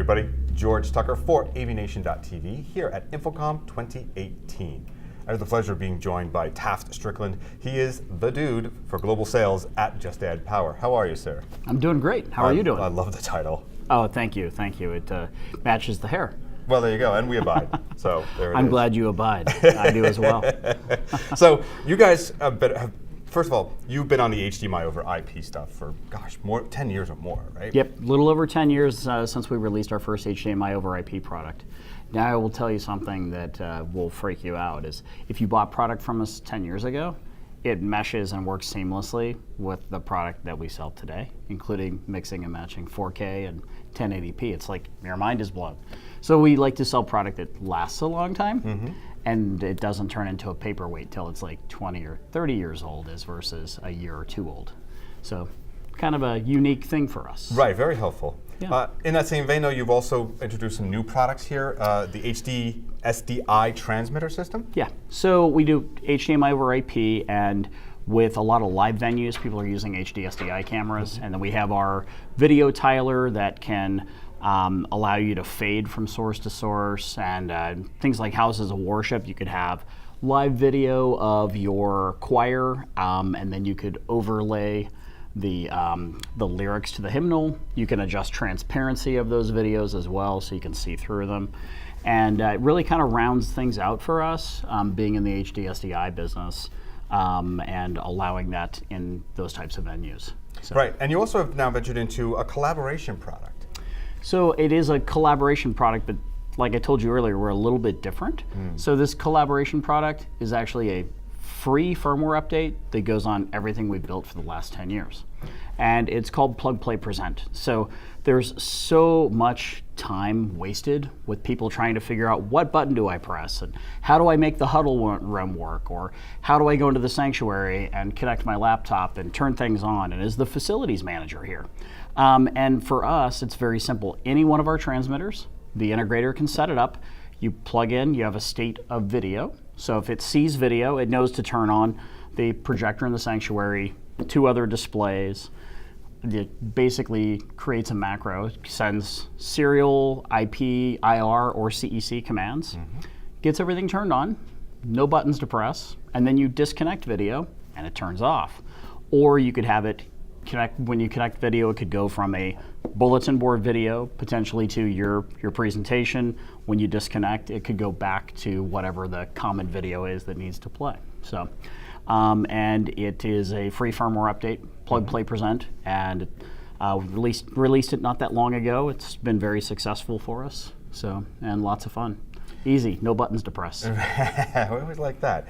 everybody. George Tucker for AVNation.tv here at Infocomm 2018. I have the pleasure of being joined by Taft-Strickland. He is the dude for global sales at Just Add Power. How are you, sir? I'm doing great. How are you doing? I love the title. Oh, thank you. Thank you. It matches the hair. Well, there you go, and we abide. So there it I'm is. glad you abide. I do as well. So you guys have, first of all, you've been on the HDMI over IP stuff for, gosh, 10 years or more, right? Yep, a little over 10 years since we released our first HDMI over IP product. Now I will tell you something that will freak you out is if you bought product from us 10 years ago, it meshes and works seamlessly with the product that we sell today, including mixing and matching 4K and 1080p. It's like your mind is blown. So we like to sell product that lasts a long time, and it doesn't turn into a paperweight till it's like 20 or 30 years old as versus a year or two old. So kind of a unique thing for us. Right, very helpful. Yeah. In that same vein, though, you've also introduced some new products here, the HD SDI transmitter system. Yeah, so we do HDMI over IP, and with a lot of live venues, people are using HD SDI cameras, and then we have our video tiler that can allow you to fade from source to source, and things like houses of worship, you could have live video of your choir, and then you could overlay the lyrics to the hymnal. You can adjust transparency of those videos as well, so you can see through them. And it really kind of rounds things out for us, being in the HD SDI business, and allowing that in those types of venues. So. Right, and you also have now ventured into a collaboration product. So it is a collaboration product, but like I told you earlier, we're a little bit different. So this collaboration product is actually a free firmware update that goes on everything we've built for the last 10 years. And it's called Plug, Play, Present. So there's so much time wasted with people trying to figure out what button do I press, and how do I make the huddle room work, or how do I go into the sanctuary and connect my laptop and turn things on, and is the facilities manager here? And for us, it's very simple. Any one of our transmitters, the integrator can set it up. You plug in, you have a state of video. So if it sees video, it knows to turn on the projector in the sanctuary, 2 other displays. It basically creates a macro, sends serial, IP, IR, or CEC commands, gets everything turned on, no buttons to press, and then you disconnect video and it turns off. Or you could have it connect, when you connect video, it could go from a bulletin board video potentially to your presentation. When you disconnect, it could go back to whatever the common video is that needs to play. So, and it is a free firmware update, Plug, Play, Present, and released it not that long ago. It's been very successful for us, so, and lots of fun. Easy, no buttons to press. I always like that.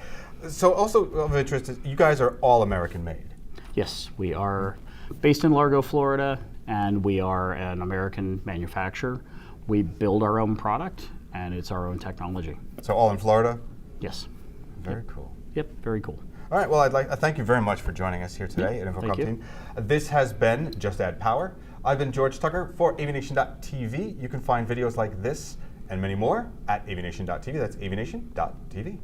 So also of interest, you guys are all American made. Yes, we are based in Largo, Florida, and we are an American manufacturer. We build our own product, and it's our own technology. So all in Florida? Yes. Very cool. Yep, very cool. All right, well, I thank you very much for joining us here today at Infocomm team. This has been Just Add Power. I've been George Tucker for AVNation.tv. You can find videos like this and many more at AVNation.tv. That's AVNation.tv.